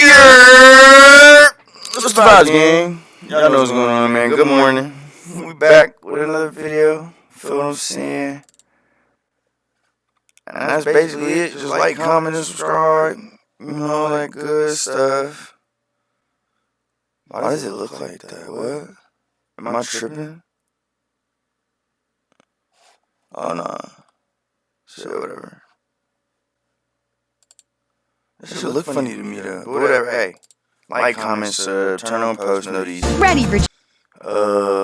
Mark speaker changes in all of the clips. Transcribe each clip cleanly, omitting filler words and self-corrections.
Speaker 1: Yeah! What's the vibes, gang? Y'all know what's going on, man. Good morning. We back with another video. Feel what I'm saying? And that's basically it. Just like, comment, and subscribe. You know, all that good stuff. Why does it look like that? What? Am I tripping? Oh, nah. Shit, whatever. That shit look funny to me, though. But whatever, hey. Like, comment, sub, turn on post notices.
Speaker 2: Ready for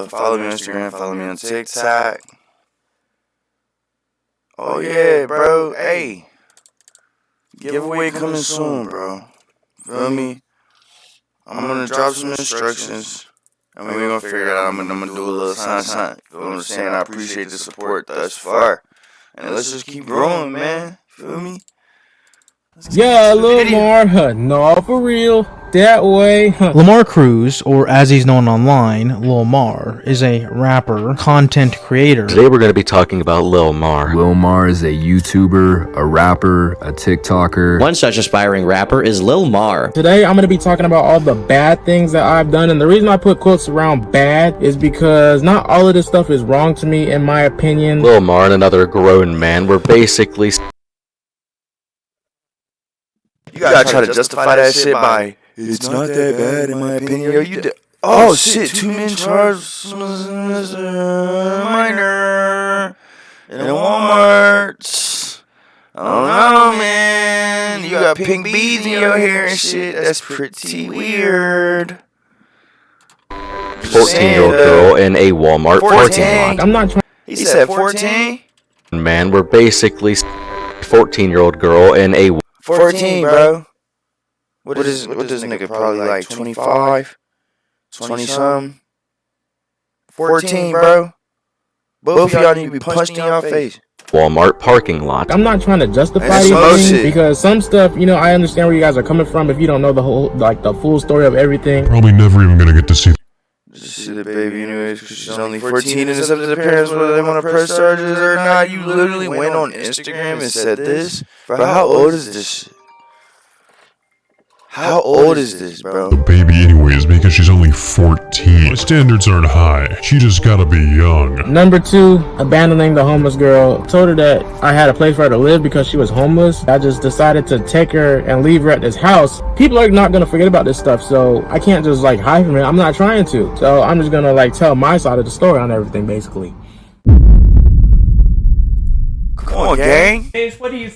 Speaker 1: follow me on Instagram, follow me on TikTok. Oh yeah, bro. Hey. Giveaway coming soon, bro. Feel me? I'm gonna drop some instructions. And we're gonna figure it out. I'm gonna do a little sign. You know what I'm saying? I appreciate the support thus far. And let's just keep growing, man. Feel me?
Speaker 3: Yeah, Lamar, no, for real, that way.
Speaker 4: Lamar Cruz, or as he's known online, Lamar, is a rapper, content creator.
Speaker 5: Today we're going to be talking about Lil Mar.
Speaker 6: Lil Mar is a YouTuber, a rapper, a TikToker.
Speaker 7: One such aspiring rapper is Lil Mar.
Speaker 3: Today I'm going to be talking about all the bad things that I've done, and the reason I put quotes around bad is because not all of this stuff is wrong to me, in my opinion.
Speaker 5: Lil Mar and another grown man were basically...
Speaker 1: You gotta try to justify that shit by, it's not that bad in my opinion. Yo, you did. Oh shit, 2 men charged minor in Walmart. I don't know, man. You got pink beads in your hair and shit. That's pretty weird.
Speaker 5: 14-year-old girl in a Walmart parking lot.
Speaker 3: I'm not trying.
Speaker 1: He said 14?
Speaker 5: Man, we're basically 14-year-old girl in a
Speaker 1: 14, bro. What is this nigga? Probably like 25, 20 something. 14, bro. Both of y'all need to be punched in your face.
Speaker 5: Walmart parking lot.
Speaker 3: I'm not trying to justify these things because some stuff, you know, I understand where you guys are coming from. If you don't know the whole, like the full story of everything,
Speaker 8: probably never even gonna get to see.
Speaker 1: Just see the baby anyways, because she's only 14 and it's up to the parents whether they want to press charges or not. You literally went on Instagram and said this. Bro, how old is this shit? How old is this, bro?
Speaker 8: Baby anyways, because she's only 14. My standards aren't high. She just gotta be young.
Speaker 3: Number 2, abandoning the homeless girl. Told her that I had a place for her to live because she was homeless. I just decided to take her and leave her at this house. People are not gonna forget about this stuff, so I can't just like hide from it. I'm not trying to. So I'm just gonna like tell my side of the story on everything, basically.
Speaker 1: Come on, gang.
Speaker 9: What do you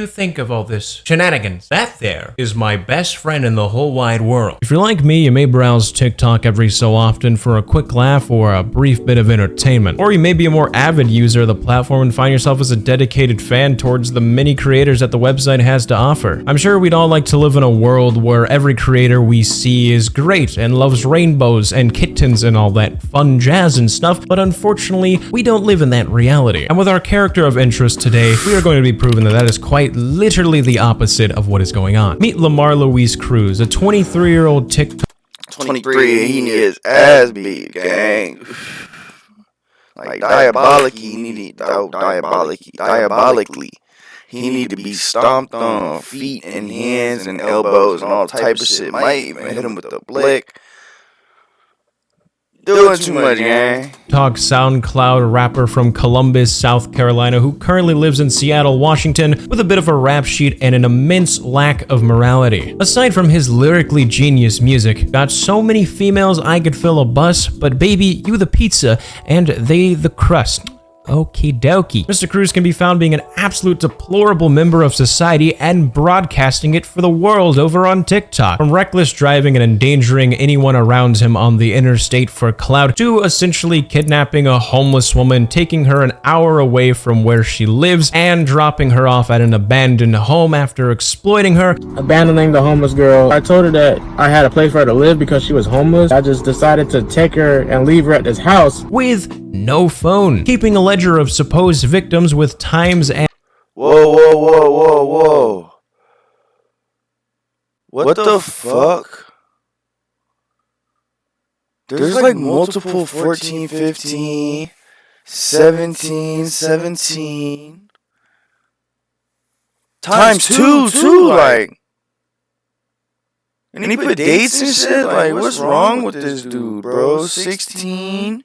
Speaker 9: think of all this shenanigans? That there is my best friend in the whole wide world. If you're like me, you may browse TikTok every so often for a quick laugh or a brief bit of entertainment. Or you may be a more avid user of the platform and find yourself as a dedicated fan towards the many creators that the website has to offer. I'm sure we'd all like to live in a world where every creator we see is great and loves rainbows and kittens and all that fun jazz and stuff, but unfortunately, we don't live in that reality. And with our character of interest today, we are going to be proving that is quite literally the opposite of what is going on. Meet Lamar Cruz, a 23-year-old TikTok.
Speaker 1: 23, he needs his ass beat, gang. Like diabolically, he need to be stomped on feet and hands and elbows and all type of shit. Might even hit him with the blick. Doing too much, gang.
Speaker 9: TikTok SoundCloud rapper from Columbus, South Carolina, who currently lives in Seattle, Washington, with a bit of a rap sheet and an immense lack of morality. Aside from his lyrically genius music, got so many females I could fill a bus, but baby, you the pizza, and they the crust. Okie dokie. Mr. Cruz can be found being an absolute deplorable member of society and broadcasting it for the world over on TikTok. From reckless driving and endangering anyone around him on the interstate for clout, to essentially kidnapping a homeless woman, taking her an hour away from where she lives, and dropping her off at an abandoned home after exploiting her.
Speaker 3: Abandoning the homeless girl. I told her that I had a place for her to live because she was homeless. I just decided to take her and leave her at this house
Speaker 9: with no phone, keeping a ledger of supposed victims with times and...
Speaker 1: Whoa. What the fuck? There's like multiple 14, 15, 17. Times two, like... And he put dates and shit? Like, what's wrong with this dude, bro? 16?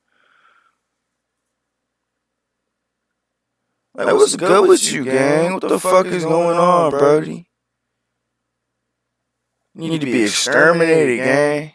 Speaker 1: Like, what's good with you, gang? What the fuck is going on, brody? You need to be exterminated, gang.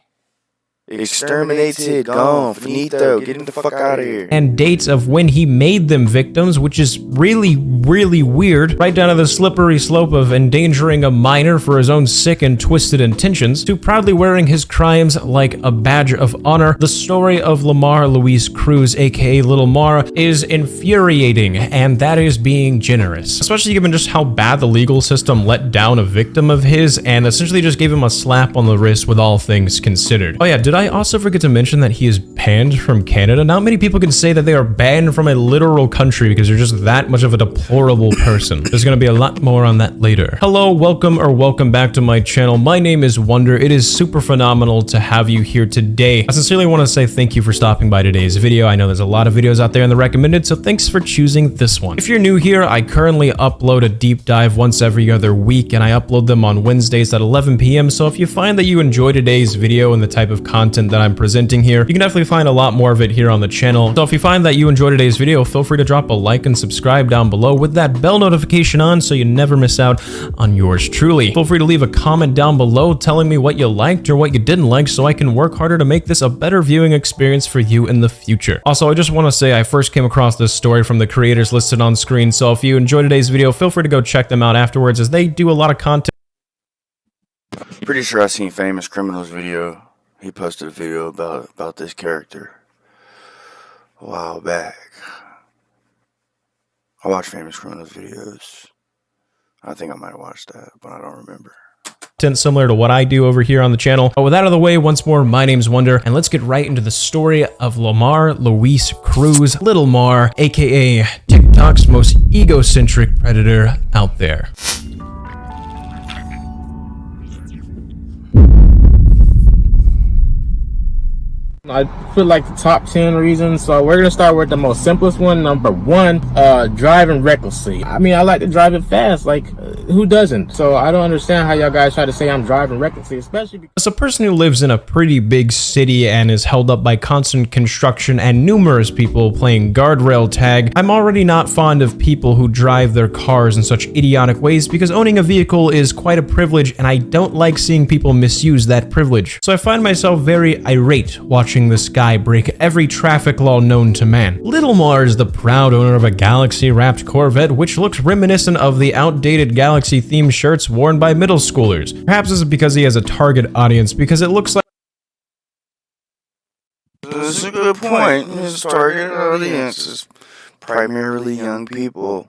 Speaker 1: Exterminated, gone, finito, get the fuck out of here.
Speaker 9: And dates of when he made them victims, which is really, really weird, right down to the slippery slope of endangering a minor for his own sick and twisted intentions, to proudly wearing his crimes like a badge of honor. The story of Lamar Cruz, aka Little Mar, is infuriating, and that is being generous, especially given just how bad the legal system let down a victim of his and essentially just gave him a slap on the wrist with all things considered. Oh yeah, did I also forget to mention that he is banned from Canada? Not many people can say that they are banned from a literal country because they're just that much of a deplorable person. There's gonna be a lot more on that later. Hello, welcome back to my channel. My name is Wonder. It is super phenomenal to have you here today. I sincerely want to say thank you for stopping by today's video. I know there's a lot of videos out there in the recommended, so thanks for choosing this one. If you're new here, I currently upload a deep dive once every other week, and I upload them on Wednesdays at 11 p.m. So if you find that you enjoy today's video and the type of content that I'm presenting here, you can definitely find a lot more of it here on the channel. So if you find that you enjoy today's video, feel free to drop a like and subscribe down below with that bell notification on so you never miss out on yours truly. Feel free to leave a comment down below telling me what you liked or what you didn't like so I can work harder to make this a better viewing experience for you in the future. Also, I just want to say I first came across this story from the creators listed on screen, so if you enjoyed today's video, feel free to go check them out afterwards as they do a lot of content.
Speaker 1: Pretty sure I seen Famous Criminals video. He posted a video about this character a while back. I watch Famous Criminals videos. I think I might have watched that, but I don't remember.
Speaker 9: Similar to what I do over here on the channel. But with that out of the way, once more, my name's Wonder, and let's get right into the story of Lamar Cruz, Little Mar, aka Tik Tok's most egocentric predator out there.
Speaker 3: I put like the top 10 reasons, so we're gonna start with the most simplest one. Number one, driving recklessly. I mean, I like to drive it fast, like who doesn't? So I don't understand how y'all guys try to say I'm driving recklessly, especially because
Speaker 9: as a person who lives in a pretty big city and is held up by constant construction and numerous people playing guardrail tag, I'm already not fond of people who drive their cars in such idiotic ways because owning a vehicle is quite a privilege and I don't like seeing people misuse that privilege. So I find myself very irate watching this guy break every traffic law known to man. Little Mar is the proud owner of a Galaxy-wrapped Corvette, which looks reminiscent of the outdated Galaxy-themed shirts worn by middle schoolers. Perhaps this is because he has a target audience, because it looks like
Speaker 1: That's a good point. His target audience is primarily young people.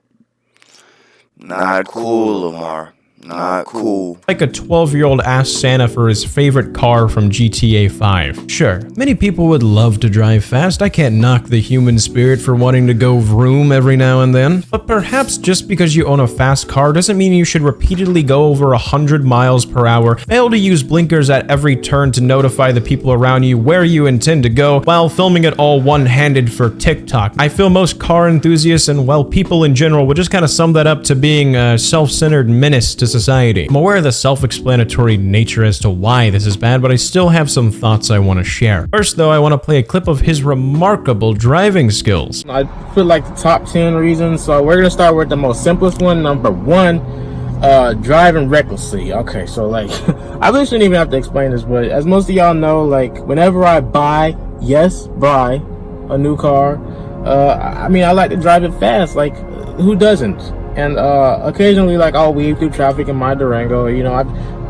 Speaker 1: Not cool, Lamar. Not cool.
Speaker 9: like a 12-year-old asked Santa for his favorite car from GTA 5. Sure, many people would love to drive fast. I can't knock the human spirit for wanting to go vroom every now and then. But perhaps just because you own a fast car doesn't mean you should repeatedly go over 100 miles per hour, fail to use blinkers at every turn to notify the people around you where you intend to go, while filming it all one-handed for TikTok. I feel most car enthusiasts and, well, people in general would just kind of sum that up to being a self-centered menace to society. I'm aware of the self-explanatory nature as to why this is bad, but I still have some thoughts I want to share. First, though, I want to play a clip of his remarkable driving skills.
Speaker 3: I put like the top 10 reasons, so we're gonna start with the most simplest one. Number one, driving recklessly. Okay, so like I really shouldn't even have to explain this, but as most of y'all know, like whenever I buy a new car, I mean, I like to drive it fast, like who doesn't? And occasionally, like, I'll weave through traffic in my Durango. You know,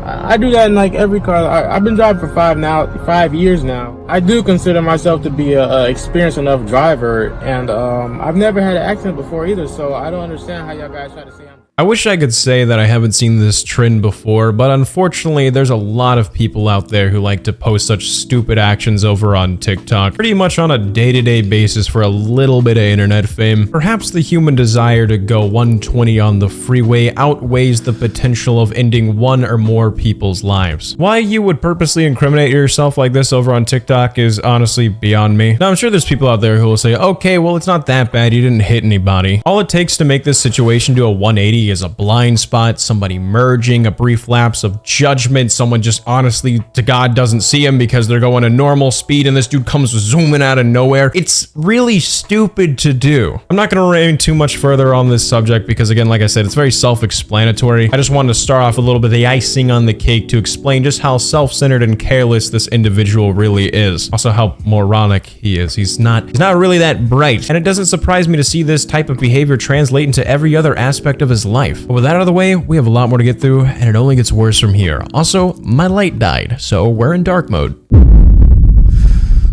Speaker 3: I do that in like every car. I've been driving for 5 years now. I do consider myself to be a experienced enough driver, and I've never had an accident before either. So I don't understand how y'all guys try to say
Speaker 9: I wish I could say that I haven't seen this trend before, but unfortunately there's a lot of people out there who like to post such stupid actions over on TikTok, pretty much on a day-to-day basis for a little bit of internet fame. Perhaps the human desire to go 120 on the freeway outweighs the potential of ending one or more people's lives. Why you would purposely incriminate yourself like this over on TikTok is honestly beyond me. Now I'm sure there's people out there who will say, okay, well it's not that bad, you didn't hit anybody. All it takes to make this situation do a 180 he is a blind spot, somebody merging, a brief lapse of judgment, someone just honestly to God doesn't see him because they're going at normal speed and this dude comes zooming out of nowhere. It's really stupid to do. I'm not gonna rant too much further on this subject because again, like I said, it's very self-explanatory. I just wanted to start off a little bit the icing on the cake to explain just how self-centered and careless this individual really is. Also how moronic he is. He's not really that bright. And it doesn't surprise me to see this type of behavior translate into every other aspect of his life. But with that out of the way, we have a lot more to get through and it only gets worse from here. Also, my light died, so we're in dark mode.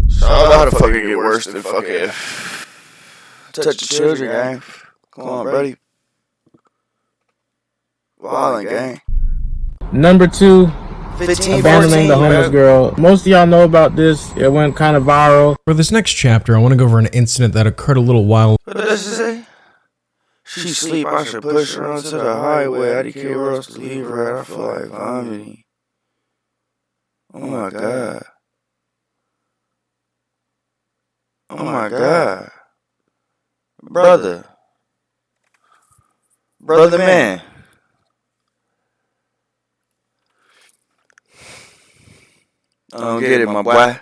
Speaker 1: So I don't know how to fucking get worse than fucking touch the children, gang. Come on, buddy. Wildin', gang.
Speaker 3: Number 2,
Speaker 1: 15,
Speaker 3: abandoning
Speaker 1: 14,
Speaker 3: the homeless
Speaker 1: bro.
Speaker 3: girl. Most of y'all know about this. It went kind of viral.
Speaker 9: For this next chapter, I want to go over an incident that occurred a little while.
Speaker 1: What does it say? She sleep, I should push her onto the highway. I didn't care where else to leave her at. I feel like vomiting. Oh my God. Oh my God. Brother man. I don't get it, my boy.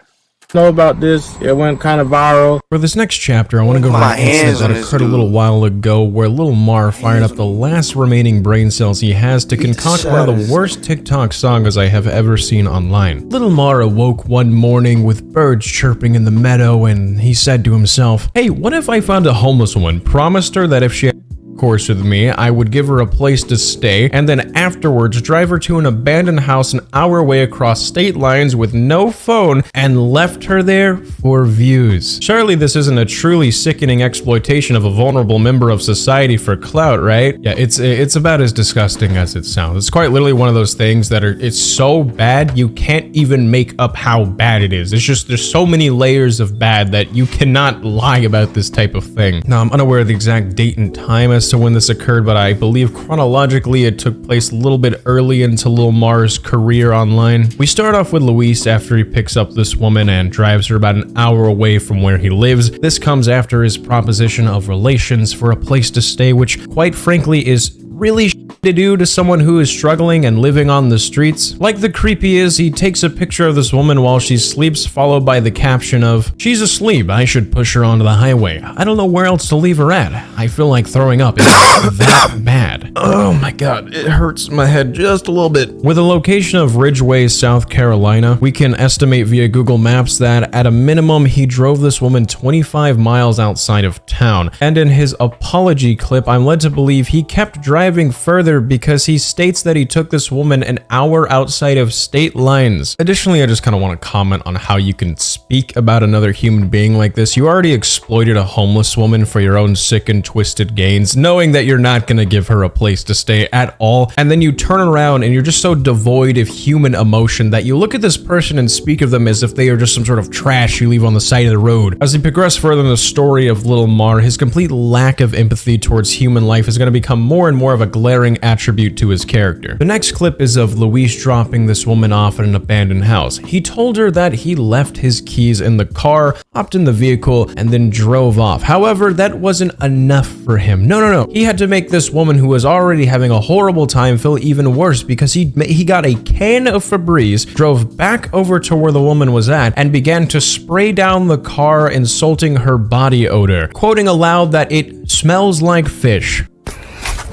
Speaker 3: Know about this. It went kind of viral.
Speaker 9: For this next chapter, I want to go over
Speaker 1: My
Speaker 9: an incident
Speaker 1: hands
Speaker 9: that
Speaker 1: on this
Speaker 9: occurred a
Speaker 1: dude.
Speaker 9: little while ago where Lil Mar fired up the last remaining brain cells he has to concoct one of the worst TikTok songs I have ever seen online. Lil Mar awoke one morning with birds chirping in the meadow and he said to himself, "Hey, what if I found a homeless woman, promised her that if she had course with me, I would give her a place to stay, and then afterwards drive her to an abandoned house an hour away across state lines with no phone and left her there for views." Surely this isn't a truly sickening exploitation of a vulnerable member of society for clout, right? Yeah, it's about as disgusting as it sounds. It's quite literally one of those things that it's so bad you can't even make up how bad it is. It's just there's so many layers of bad that you cannot lie about this type of thing. Now, I'm unaware of the exact date and time as to when this occurred, but I believe chronologically it took place a little bit early into Lil Mar's career online. We start off with Luis after he picks up this woman and drives her about an hour away from where he lives. This comes after his proposition of relations for a place to stay, which quite frankly is really to do to someone who is struggling and living on the streets. Like the creepy is, he takes a picture of this woman while she sleeps, followed by the caption of, "She's asleep, I should push her onto the highway. I don't know where else to leave her at. I feel like throwing up. It's that bad. Oh my God, it hurts my head just a little bit." With a location of Ridgeway, South Carolina, we can estimate via Google Maps that at a minimum, he drove this woman 25 miles outside of town. And in his apology clip, I'm led to believe he kept driving further because he states that he took this woman an hour outside of state lines. Additionally, I just kind of want to comment on how you can speak about another human being like this. You already exploited a homeless woman for your own sick and twisted gains, knowing that you're not going to give her a place to stay at all. And then you turn around and you're just so devoid of human emotion that you look at this person and speak of them as if they are just some sort of trash you leave on the side of the road. As we progress further in the story of Lil Mar, his complete lack of empathy towards human life is going to become more and more of a glaring attribute to his character. The next clip is of Luis dropping this woman off at an abandoned house. He told her that he left his keys in the car, hopped in the vehicle, and then drove off. However, that wasn't enough for him. No. He had to make this woman who was already having a horrible time feel even worse because he got a can of Febreze, drove back over to where the woman was at, and began to spray down the car, insulting her body odor, quoting aloud that it smells like fish.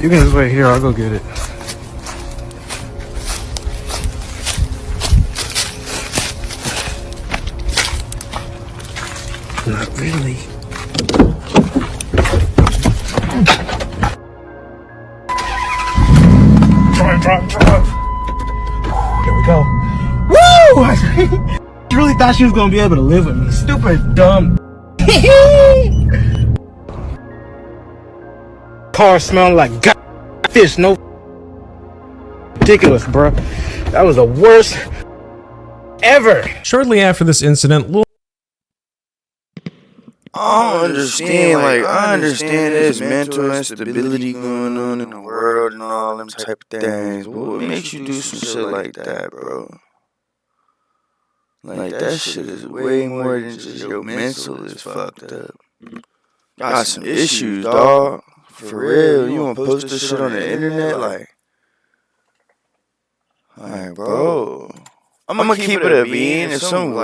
Speaker 3: You can just wait here. I'll go get it. Not really. Drive. There we go. Woo! I really thought she was gonna be able to live with me. Stupid, dumb. Car smelling like fish. No. Ridiculous, bro. That was the worst ever.
Speaker 9: Shortly after this incident, Lil
Speaker 1: I understand there's mental instability going on in the world and all them type of things. But what makes you do some shit like that, bro? Like, that shit is way more than just your mental is fucked up. Got some issues, dog. For real, you wanna post this shit on the internet? Like, bro. I'm gonna keep it a bean. If some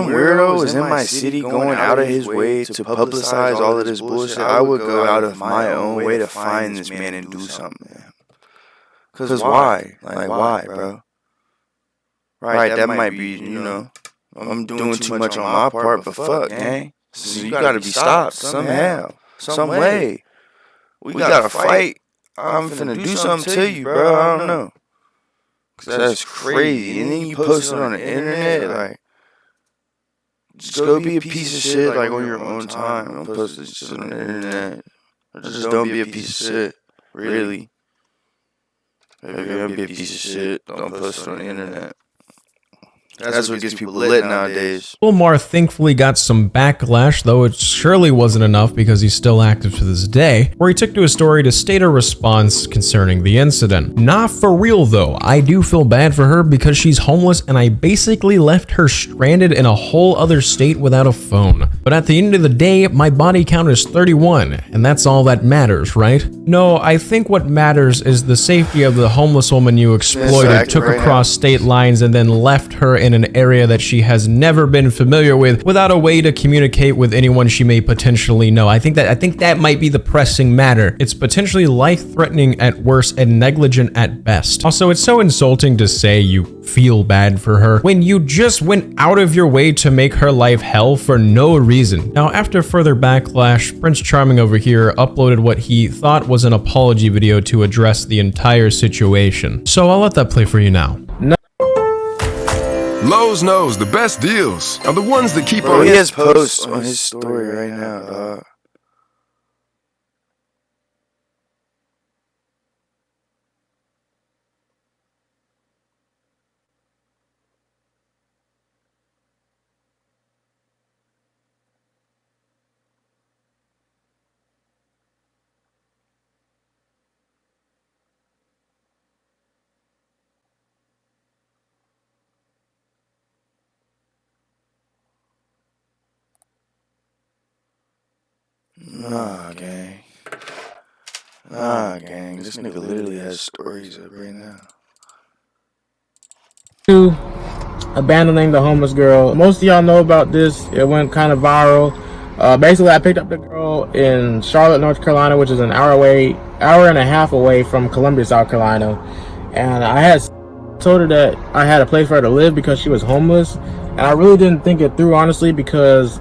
Speaker 1: weirdo is in my city going out of his way to publicize all of this bullshit, I would go out of my own way to find this man and do something, man. Cause why? Like, why, bro? Right, that might be, you know, I'm doing too much on my part, but fuck, gang. So you gotta be stopped somehow, some way. We gotta fight. I'm finna do something to you, bro. I don't know. Cause that's crazy. And then you post it on the internet, like, just go be a piece of shit, like, on your own time. Don't post this shit on the internet. Or just don't be a piece of shit, really. If you're gonna be a piece of shit, don't post it on the internet. That's what gets people lit nowadays.
Speaker 9: Lamar thankfully got some backlash, though it surely wasn't enough because he's still active to this day, where he took to his story to state a response concerning the incident. Not for real though, I do feel bad for her because she's homeless and I basically left her stranded in a whole other state without a phone. But at the end of the day, my body count is 31, and that's all that matters, right? No, I think what matters is the safety of the homeless woman you exploited, took across state lines, and then left her in an area that she has never been familiar with without a way to communicate with anyone she may potentially know. I think that might be the pressing matter. It's potentially life-threatening at worst and negligent at best. Also, it's so insulting to say you feel bad for her when you just went out of your way to make her life hell for no reason. Now, after further backlash, Prince Charming over here uploaded what he thought was an apology video to address the entire situation. So I'll let that play for you now.
Speaker 2: Lowe's knows the best deals are the ones that keep
Speaker 1: Bro,
Speaker 2: on.
Speaker 1: he has posts on his story right now, dog. Nah, gang. Nah, gang. This nigga literally has stories up right now.
Speaker 3: To abandoning the homeless girl. Most of y'all know about this. It went kind of viral. Basically, I picked up the girl in Charlotte, North Carolina, which is an hour and a half away from Columbia, South Carolina. And I had told her that I had a place for her to live because she was homeless. And I really didn't think it through, honestly, because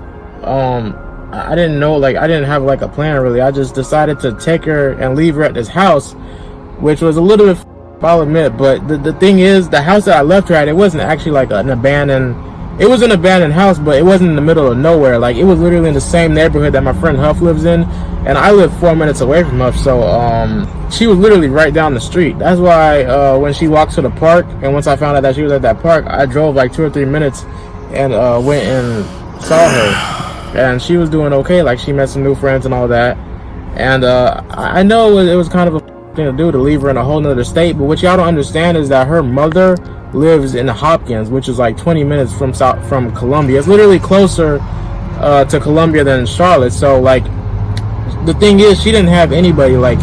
Speaker 3: I didn't know, like, I didn't have like a plan really. I just decided to take her and leave her at this house, which was a little bit, I'll admit. But the thing is, the house that I left her at, it wasn't actually like an abandoned, it was an abandoned house, but it wasn't in the middle of nowhere. Like, it was literally in the same neighborhood that my friend Huff lives in, and I live 4 minutes away from Huff. So she was literally right down the street. That's why when she walked to the park, and once I found out that she was at that park, I drove like 2 or 3 minutes and went and saw her. And she was doing okay, like she met some new friends and all that. And I know it was kind of a thing to do to leave her in a whole nother state, but what y'all don't understand is that her mother lives in Hopkins, which is like 20 minutes from Columbia. It's literally closer to Columbia than Charlotte. So like, the thing is, she didn't have anybody. Like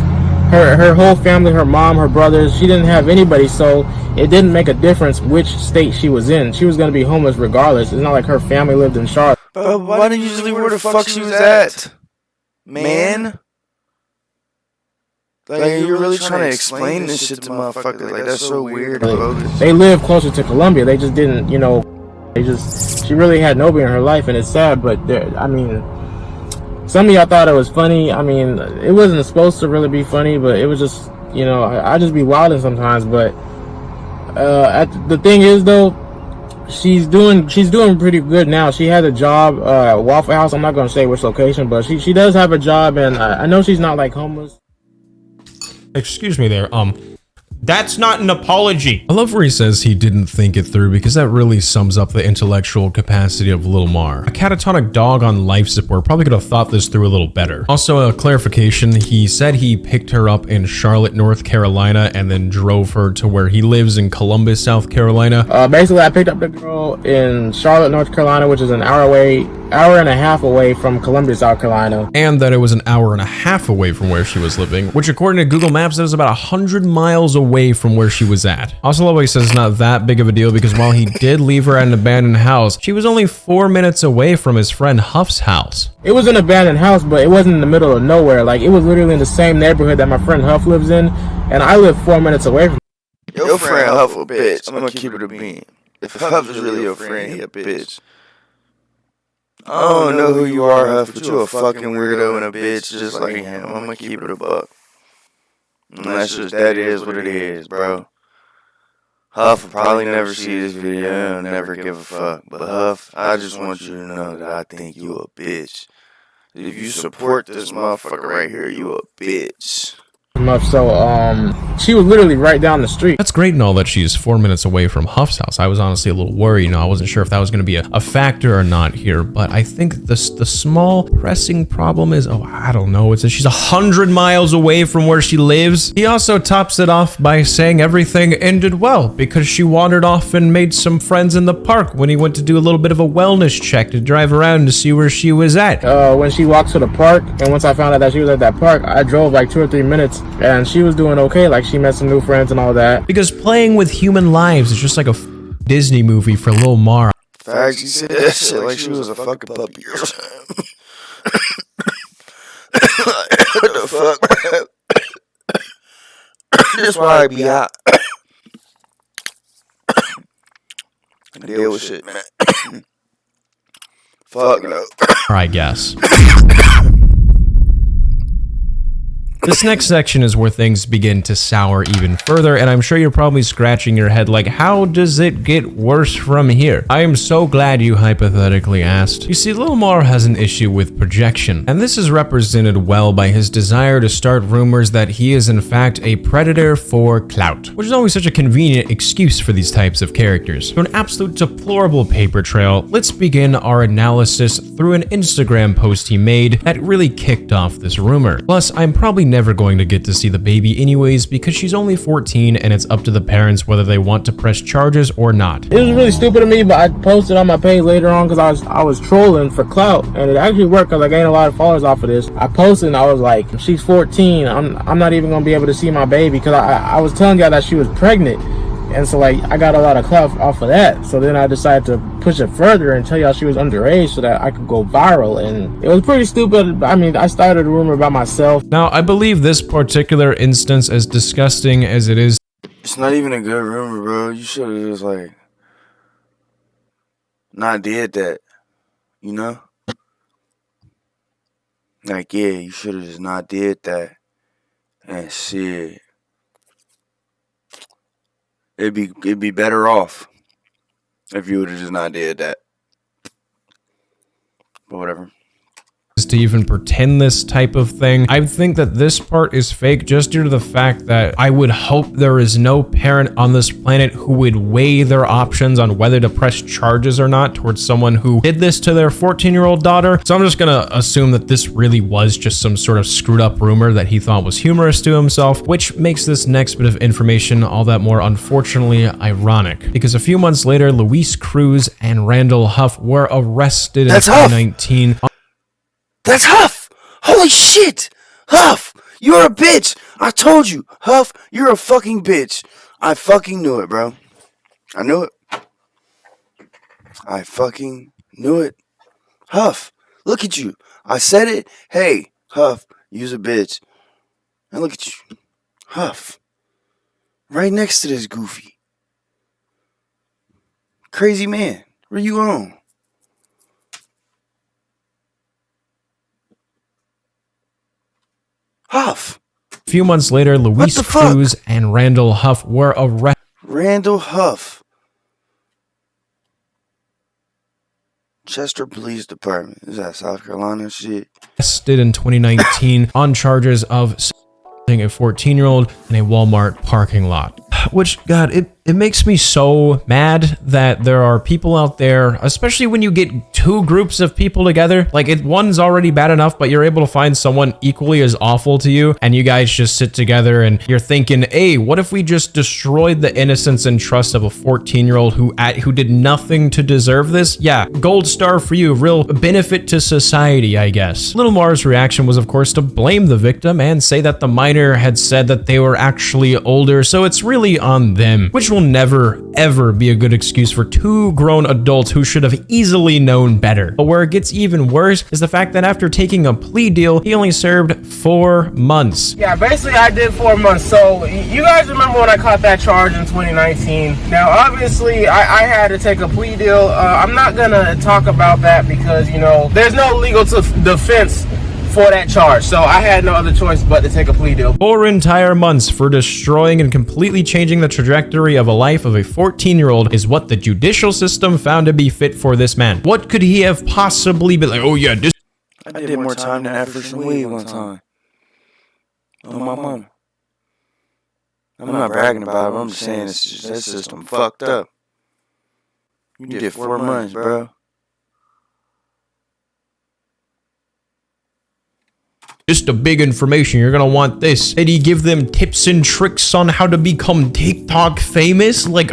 Speaker 3: her whole family, her mom, her brothers, she didn't have anybody. So it didn't make a difference which state she was in. She was going to be homeless regardless. It's not like her family lived in Charlotte.
Speaker 1: But why didn't you just leave where the fuck she was at, man? Like, you're really trying to explain this shit to motherfuckers. Like, that's so weird and bogus.
Speaker 3: They live closer to Columbia. They just didn't, you know, she really had nobody in her life, and it's sad, but I mean, some of y'all thought it was funny. I mean, it wasn't supposed to really be funny, but it was just, you know, I just be wilding sometimes. But the thing is, though, she's doing pretty good now. She has a job at Waffle House. I'm not going to say which location, but she does have a job, and I know she's not like homeless.
Speaker 9: Excuse me there, that's not an apology. I love where he says he didn't think it through, because that really sums up the intellectual capacity of Lil Mar. A catatonic dog on life support probably could have thought this through a little better. Also, a clarification, he said he picked her up in Charlotte, North Carolina, and then drove her to where he lives in Columbus, South Carolina.
Speaker 3: Basically, I picked up the girl in Charlotte, North Carolina, which is an hour hour and a half away from Columbia, South Carolina.
Speaker 9: And that it was an hour and a half away from where she was living, which according to Google Maps, that is about 100 miles away from where she was at. Also, Lowy says it's not that big of a deal because while he did leave her at an abandoned house, she was only 4 minutes away from his friend Huff's house.
Speaker 3: It was an abandoned house, but it wasn't in the middle of nowhere. Like, it was literally in the same neighborhood that my friend Huff lives in, and I live 4 minutes away from.
Speaker 1: Your friend Huff a bitch. I'm gonna keep it a bean. If Huff is really your friend, he a bitch. I don't know who you are, Huff, but you a fucking weirdo and a bitch just like him. I'm gonna keep it a buck. And that's just, that is what it is, bro. Huff will probably never see this video and never give a fuck. But Huff, I just want you to know that I think you a bitch. If you support this motherfucker right here, you a bitch.
Speaker 3: So, she was literally right down the street.
Speaker 9: That's great and all that she's 4 minutes away from Huff's house. I was honestly a little worried, I wasn't sure if that was going to be a factor or not here, but I think the small pressing problem is, I don't know, it's that she's 100 miles away from where she lives. He also tops it off by saying everything ended well because she wandered off and made some friends in the park when he went to do a little bit of a wellness check to drive around to see where she was at.
Speaker 3: When she walked to the park, and once I found out that she was at that park, I drove like 2 or 3 minutes, and she was doing okay. Like, she met some new friends and all that.
Speaker 9: Because playing with human lives is just like a Disney movie for Lil Mar.
Speaker 1: Facts, you said that shit like she was a fucking puppy or something. What the fuck, man? That's why I be hot. Deal with shit, man. Fuck no.
Speaker 9: I guess. This next section is where things begin to sour even further, and I'm sure you're probably scratching your head like, how does it get worse from here? I am so glad you hypothetically asked. You see, Lil Mar has an issue with projection, and this is represented well by his desire to start rumors that he is in fact a predator for clout, which is always such a convenient excuse for these types of characters. So an absolute deplorable paper trail, let's begin our analysis through an Instagram post he made that really kicked off this rumor. Plus, I'm probably never going to get to see the baby anyways because she's only 14 and it's up to the parents whether they want to press charges or not.
Speaker 3: It was really stupid of me, but I posted on my page later on because I was trolling for clout, and it actually worked because I gained a lot of followers off of this. I posted and I was like, she's 14, I'm not even gonna be able to see my baby, because I was telling y'all that she was pregnant. And so, like, I got a lot of clout off of that. So then I decided to push it further and tell y'all she was underage so that I could go viral. And it was pretty stupid. I mean, I started a rumor about myself.
Speaker 9: Now, I believe this particular instance, as disgusting as it is,
Speaker 1: it's not even a good rumor, bro. You should have just, like, not did that, you know? Like, yeah, you should have just not did that. And shit. It'd be better off if you would have just not did that. But whatever.
Speaker 9: To even pretend this type of thing. I think that this part is fake just due to the fact that I would hope there is no parent on this planet who would weigh their options on whether to press charges or not towards someone who did this to their 14-year-old daughter. So I'm just gonna assume that this really was just some sort of screwed up rumor that he thought was humorous to himself, which makes this next bit of information all that more unfortunately ironic. Because a few months later, Lamar Cruz and Randall Huff were arrested in 2019.
Speaker 1: That's Huff! Holy shit! Huff! You're a bitch! I told you! Huff, you're a fucking bitch! I fucking knew it, bro. I knew it. I fucking knew it. Huff, look at you. I said it. Hey, Huff, you's a bitch. And look at you. Huff. Right next to this goofy. Crazy man. Where you on? Huff.
Speaker 9: A few months later, Lamar Cruz and Randall Huff were arrested.
Speaker 1: Randall Huff. Chester Police Department. Is that South Carolina shit?
Speaker 9: Arrested in 2019 on charges of assaulting a 14-year-old in a Walmart parking lot. Which, God, it It makes me so mad that there are people out there, especially when you get two groups of people together, like one's already bad enough, but you're able to find someone equally as awful to you, and you guys just sit together and you're thinking, hey, what if we just destroyed the innocence and trust of a 14-year-old who did nothing to deserve this? Yeah, gold star for you, real benefit to society, I guess. Lil Mar's reaction was, of course, to blame the victim and say that the minor had said that they were actually older, so it's really on them, which will never, ever be a good excuse for two grown adults who should have easily known better. But where it gets even worse is the fact that after taking a plea deal, he only served 4 months.
Speaker 3: Yeah, basically I did 4 months. So you guys remember when I caught that charge in 2019? Now, obviously, I had to take a plea deal. I'm not gonna talk about that because, you know, there's no legal defense for that charge, so I had no other choice but to take a plea deal.
Speaker 9: 4 entire months for destroying and completely changing the trajectory of a life of a 14-year-old is what the judicial system found to be fit for this man. What could he have possibly been like, oh yeah, this—
Speaker 1: I did more time than that for some weed one time. Oh, my mama. I'm not bragging about it, but I'm just saying that system fucked up. You did 4 months, bro.
Speaker 9: just a big information. You're gonna want this. Did he give them tips and tricks on how to become TikTok famous? Like,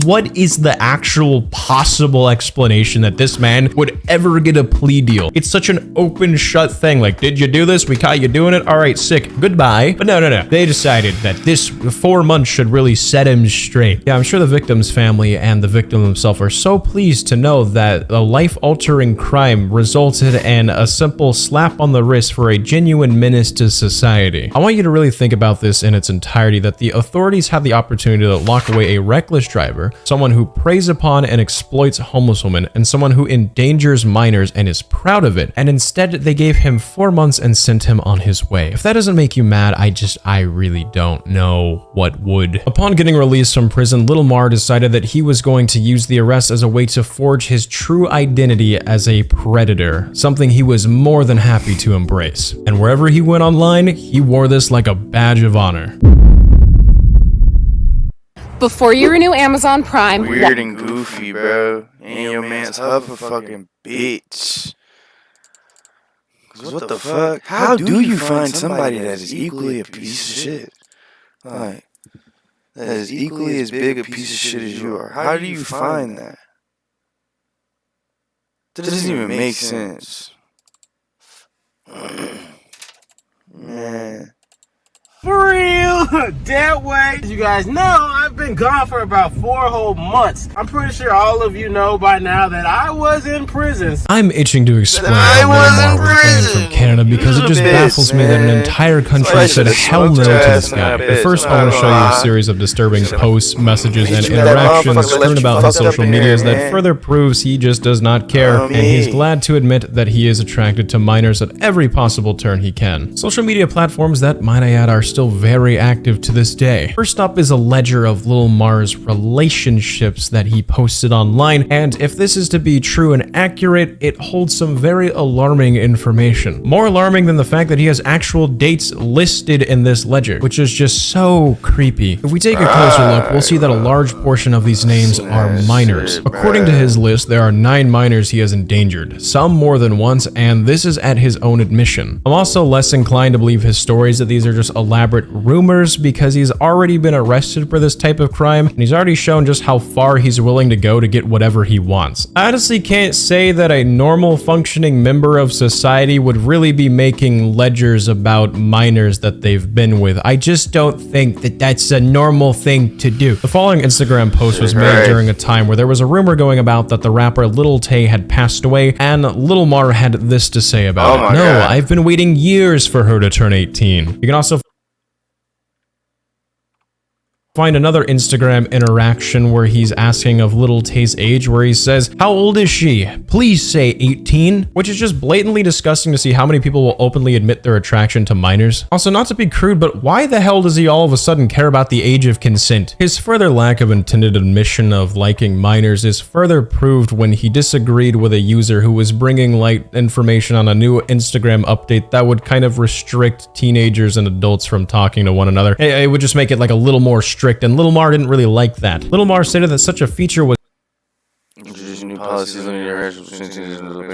Speaker 9: what is the actual possible explanation that this man would ever get a plea deal? It's such an open shut thing. Like, did you do this? We caught you doing it. All right, sick. Goodbye. But no. They decided that this 4 months should really set him straight. Yeah, I'm sure the victim's family and the victim himself are so pleased to know that a life-altering crime resulted in a simple slap on the wrist for a genuine menace to society. I want you to really think about this in its entirety, that the authorities had the opportunity to lock away a reckless driver, someone who preys upon and exploits homeless women, and someone who endangers minors and is proud of it, and instead they gave him 4 months and sent him on his way. If that doesn't make you mad, I really don't know what would. Upon getting released from prison, Lil Mar decided that he was going to use the arrest as a way to forge his true identity as a predator, something he was more than happy to embrace. And wherever he went online, he wore this like a badge of honor.
Speaker 10: Before you renew Amazon Prime...
Speaker 1: Weird and goofy, bro. And your man's Huff a fucking bitch. Cause what the fuck? How do you find somebody that is equally a piece of shit? Like, that is equally as big a piece of shit as you are. How do you find that? That doesn't even make sense. Man.
Speaker 3: For real, that way. As you guys know, I've been gone for about 4 whole months. I'm pretty sure all of you know by now that I was in prison.
Speaker 9: I'm itching to explain how Lil Mar was banned from Canada because it just baffles me that an entire country said hell no to this guy. But first, I want to show you a series of disturbing posts, messages, and interactions strewn about his social medias that further proves he just does not care, and he's glad to admit that he is attracted to minors at every possible turn he can. Social media platforms that, might I add, are still very active to this day. First up is a ledger of Lil Mar's relationships that he posted online, and if this is to be true and accurate, it holds some very alarming information. More alarming than the fact that he has actual dates listed in this ledger, which is just so creepy. If we take a closer look, we'll see that a large portion of these names are minors. According to his list, there are 9 minors he has endangered, some more than once, and this is at his own admission. I'm also less inclined to believe his stories that these are just elaborate rumors, because he's already been arrested for this type of crime, and he's already shown just how far he's willing to go to get whatever he wants. I honestly can't say that a normal functioning member of society would really be making ledgers about minors that they've been with. I just don't think that that's a normal thing to do. The following Instagram post was made during a time where there was a rumor going about that the rapper Lil Tay had passed away, and Lil Mar had this to say about it. No, I've been waiting years for her to turn 18. You can also find another Instagram interaction where he's asking of Lil Tay's age, where he says, "How old is she? Please say 18," which is just blatantly disgusting to see how many people will openly admit their attraction to minors. Also, not to be crude, but why the hell does he all of a sudden care about the age of consent? His further lack of intended admission of liking minors is further proved when he disagreed with a user who was bringing light information on a new Instagram update that would kind of restrict teenagers and adults from talking to one another. It would just make it like a little more strict strict, and Lil Mar didn't really like that. Lil Mar stated that such a feature was
Speaker 1: Introducing new policies on your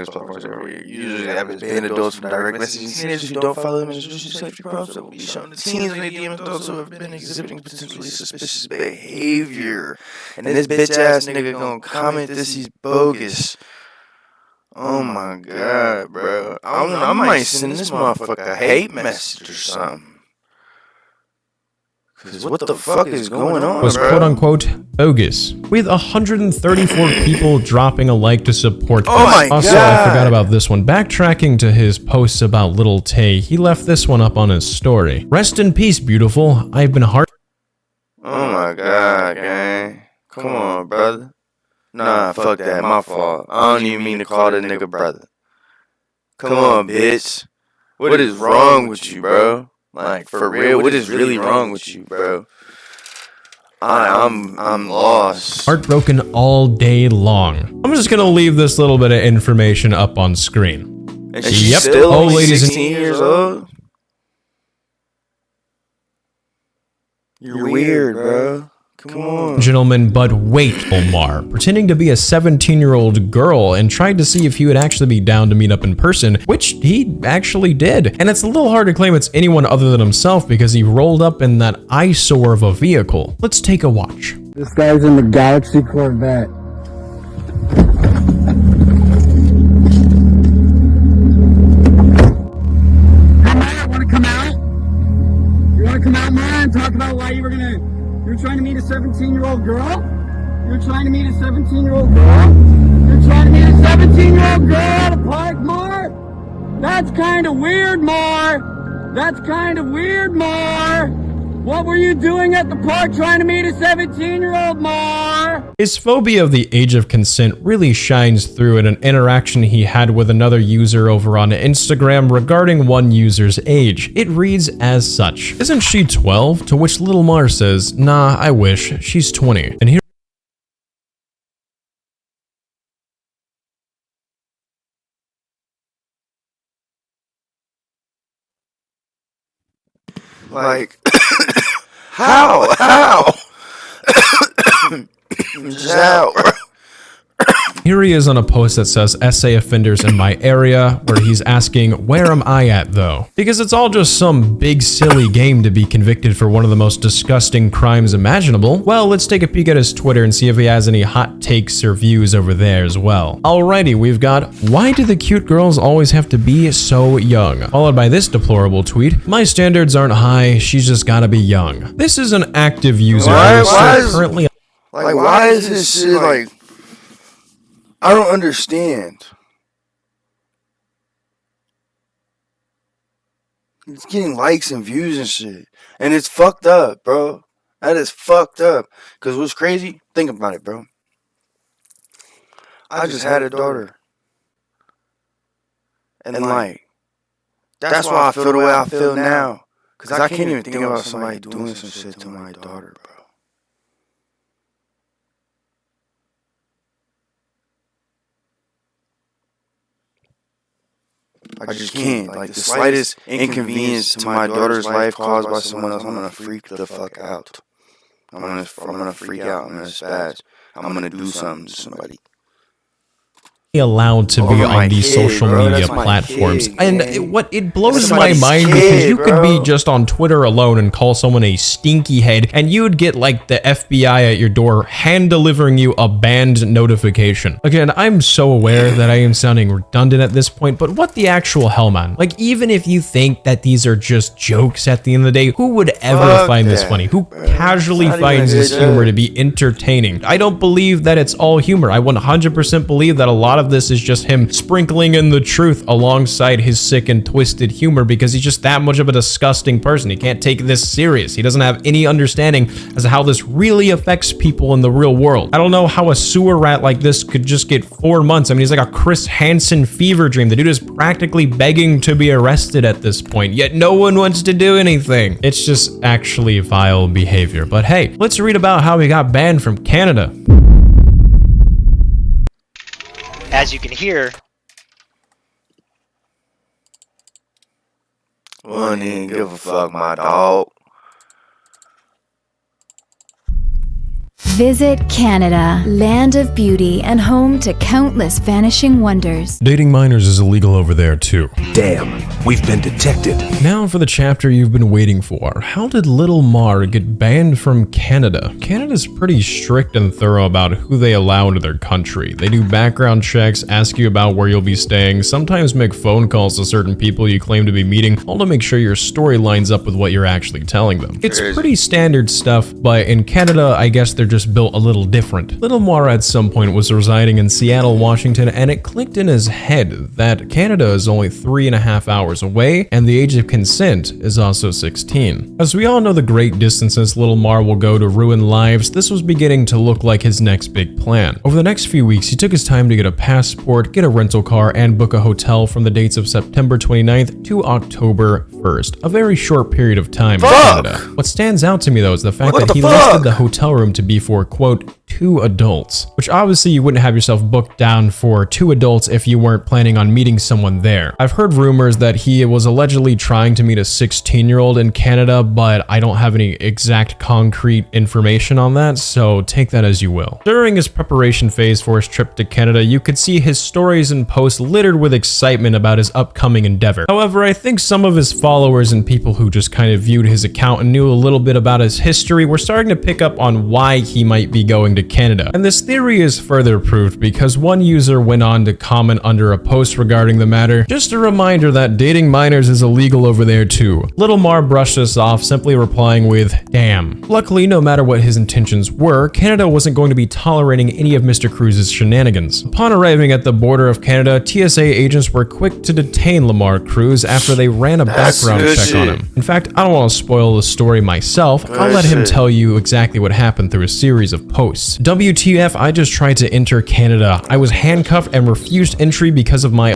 Speaker 1: platforms every year. Usually, the average ban adults from direct messaging teenagers who don't follow them and introduce safety prompts that will be shown to teens when they DM adults who have been exhibiting potentially suspicious behavior. And this bitch ass nigga gonna comment this, he's bogus. Oh my god, bro. I might send this motherfucker a hate message or something. Cause what the fuck is going on,
Speaker 9: was
Speaker 1: bro?
Speaker 9: quote-unquote bogus, with 134 people dropping a like to support this.
Speaker 1: Oh my
Speaker 9: also,
Speaker 1: God.
Speaker 9: I forgot about this one. Backtracking to his posts about Little Tay, he left this one up on his story. Rest in peace, beautiful. I've been heart.
Speaker 1: Oh my god, gang. Come on, brother. Nah, fuck that. My fault. I don't even mean to call that nigga brother. Come on, bitch. What is wrong with you, bro? Like, for real, what is really wrong with you, bro? I'm lost.
Speaker 9: Heartbroken all day long. I'm just gonna leave this little bit of information up on screen.
Speaker 1: And she's
Speaker 9: Yep.
Speaker 1: still
Speaker 9: Oh,
Speaker 1: only
Speaker 9: ladies and
Speaker 1: 16 years old? You're weird, bro. Come on.
Speaker 9: gentlemen, but wait, Omar, pretending to be a 17-year-old girl and tried to see if he would actually be down to meet up in person, which he actually did. And it's a little hard to claim it's anyone other than himself because he rolled up in that eyesore of a vehicle. Let's take a watch.
Speaker 3: This guy's in the Galaxy Corvette. Hey, man, want to come out? You want to come out, man, and talk about why you're trying to meet a 17-year-old girl? You're trying to meet a 17-year-old girl? You're trying to meet a 17-year-old girl at a park, Mar? That's kind of weird, Mar. That's kind of weird, Mar. What were you doing at the park trying to meet a 17-year-old, Mar?
Speaker 9: His phobia of the age of consent really shines through in an interaction he had with another user over on Instagram regarding one user's age. It reads as such: "Isn't she 12?" To which Lil Mar says, "Nah, I wish. She's 20. And here
Speaker 1: Like, how? Just how, bro?
Speaker 9: Here he is on a post that says essay offenders in my area, where he's asking, where am I at though? Because it's all just some big silly game to be convicted for one of the most disgusting crimes imaginable. Well, let's take a peek at his Twitter and see if he has any hot takes or views over there as well. Alrighty, we've got, why do the cute girls always have to be so young? Followed by this deplorable tweet, my standards aren't high, she's just gotta be young. This is an active user currently.
Speaker 1: Like, why is this shit like? I don't understand. It's getting likes and views and shit. And it's fucked up, bro. That is fucked up. Because what's crazy? Think about it, bro. I just had a daughter. And like, that's why I feel the way I feel now. Because I can't even think about somebody doing some shit to my daughter, bro. I just can't. Like, the slightest inconvenience to my daughter's life caused by someone else, I'm gonna freak the fuck out. I'm gonna freak out. I'm gonna spaz. I'm gonna do something to somebody.
Speaker 9: Allowed to be on these social media platforms, and it blows my mind because you could be just on Twitter alone and call someone a stinky head, and you would get like the FBI at your door hand delivering you a banned notification. Again, I'm so aware that I am sounding redundant at this point, but what the actual hell, man? Like, even if you think that these are just jokes at the end of the day, who would ever find this funny? Who casually finds this humor to be entertaining? I don't believe that it's all humor. I 100% believe that a lot of this is just him sprinkling in the truth alongside his sick and twisted humor, because he's just that much of a disgusting person. He can't take this serious. He doesn't have any understanding as to how this really affects people in the real world. I don't know how a sewer rat like this could just get 4 months. I mean, he's like a Chris Hansen fever dream. The dude is practically begging to be arrested at this point, yet no one wants to do anything. It's just actually vile behavior. But hey, let's read about how he got banned from Canada.
Speaker 11: As you can hear,
Speaker 1: Well, I didn't give a fuck, my dog.
Speaker 12: Visit Canada, land of beauty and home to countless vanishing wonders.
Speaker 9: Dating minors is illegal over there too.
Speaker 13: Damn, we've been detected.
Speaker 9: Now for the chapter you've been waiting for. How did Little Mar get banned from Canada? Canada's pretty strict and thorough about who they allow into their country. They do background checks, ask you about where you'll be staying, sometimes make phone calls to certain people you claim to be meeting, all to make sure your story lines up with what you're actually telling them. It's pretty standard stuff, but in Canada, I guess they're just built a little different. Little Mar at some point was residing in Seattle, Washington, and it clicked in his head that Canada is only 3.5 hours away, and the age of consent is also 16. As we all know the great distances Little Mar will go to ruin lives, this was beginning to look like his next big plan. Over the next few weeks, he took his time to get a passport, get a rental car, and book a hotel from the dates of September 29th to October 1st. A very short period of time in Canada. What stands out to me though is the fact that he listed the hotel room to be for, quote, 2 adults, which obviously you wouldn't have yourself booked down for 2 adults if you weren't planning on meeting someone there. I've heard rumors that he was allegedly trying to meet a 16-year-old in Canada, but I don't have any exact concrete information on that, so take that as you will. During his preparation phase for his trip to Canada, you could see his stories and posts littered with excitement about his upcoming endeavor. However, I think some of his followers and people who just kind of viewed his account and knew a little bit about his history were starting to pick up on why he might be going to Canada. And this theory is further proved because one user went on to comment under a post regarding the matter, "Just a reminder that dating minors is illegal over there too." Little Mar brushed this off, simply replying with, "Damn." Luckily, no matter what his intentions were, Canada wasn't going to be tolerating any of Mr. Cruz's shenanigans. Upon arriving at the border of Canada, TSA agents were quick to detain Lamar Cruz after they ran a background check on him. In fact, I don't want to spoil the story myself. I'll let him tell you exactly what happened through a series of posts. WTF, I just tried to enter Canada. I was handcuffed and refused entry because of my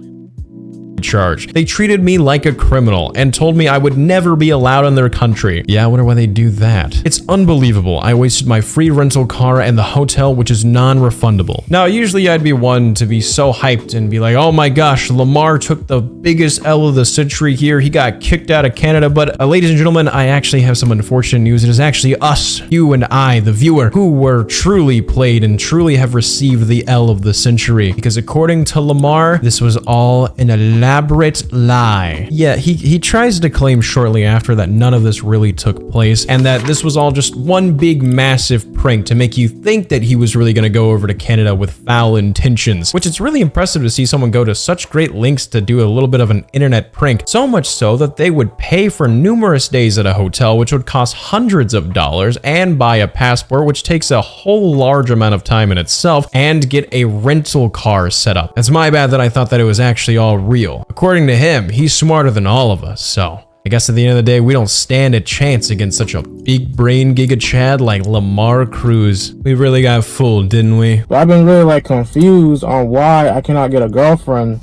Speaker 9: charge. They treated me like a criminal and told me I would never be allowed in their country. Yeah, I wonder why they do that. It's unbelievable. I wasted my free rental car and the hotel, which is non-refundable. Now, usually I'd be one to be so hyped and be like, oh my gosh, Lamar took the biggest L of the century here. He got kicked out of Canada. But ladies and gentlemen, I actually have some unfortunate news. It is actually us, you and I, the viewer, who were truly played and truly have received the L of the century. Because according to Lamar, this was all an elaborate lie. Yeah, he tries to claim shortly after that none of this really took place and that this was all just one big massive prank to make you think that he was really going to go over to Canada with foul intentions, which it's really impressive to see someone go to such great lengths to do a little bit of an internet prank, so much so that they would pay for numerous days at a hotel, which would cost hundreds of dollars, and buy a passport, which takes a whole large amount of time in itself, and get a rental car set up. It's my bad that I thought that it was actually all real. According to him, he's smarter than all of us, so I guess at the end of the day, we don't stand a chance against such a big brain giga chad like Lamar Cruz. We really got fooled, didn't we?
Speaker 3: But I've been really confused on why I cannot get a girlfriend.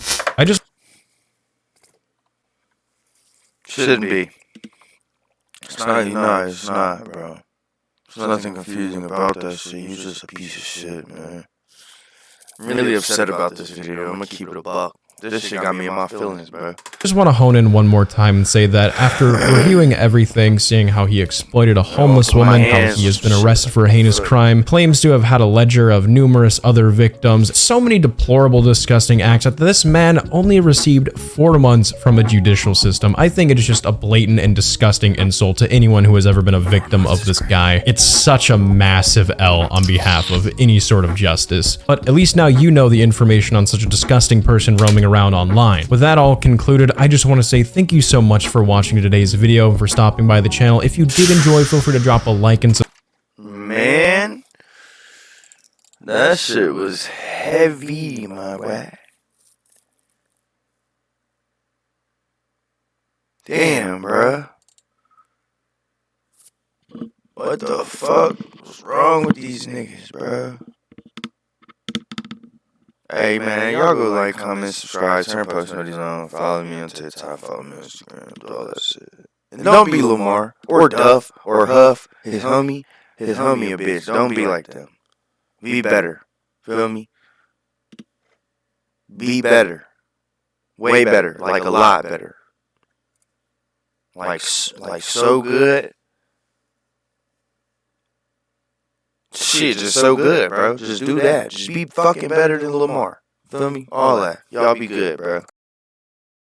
Speaker 1: Shouldn't be. It's not, bro. There's nothing confusing about that shit. You're just a piece of shit, man. I'm really upset about this video. I'm gonna keep it a buck. This shit got me in my feelings, bro.
Speaker 9: Just want to hone in one more time and say that after reviewing everything, seeing how he exploited a homeless woman, how he has been arrested for a heinous crime, claims to have had a ledger of numerous other victims, so many deplorable, disgusting acts that this man only received 4 months from a judicial system. I think it is just a blatant and disgusting insult to anyone who has ever been a victim of this guy. It's such a massive L on behalf of any sort of justice. But at least now you know the information on such a disgusting person roaming around online. With that all concluded, I just want to say thank you so much for watching today's video and for stopping by the channel. If you did enjoy, feel free to drop a like and
Speaker 1: Man, that shit was heavy, my boy. Damn, bruh. What the fuck? What's wrong with these niggas, bruh? Hey man, y'all go like, comment, subscribe, turn post notifications on, follow me on TikTok, follow me on Instagram, do all that shit. And don't be Lamar, or Duff, or Huff, his homie a bitch. Don't be like them. Be better. Feel me? Be better. Way better. Like a lot better. Like so good. shit just so good, bro. Just do that. Just be fucking better than Lamar. Feel me? All that. Y'all be good, bro.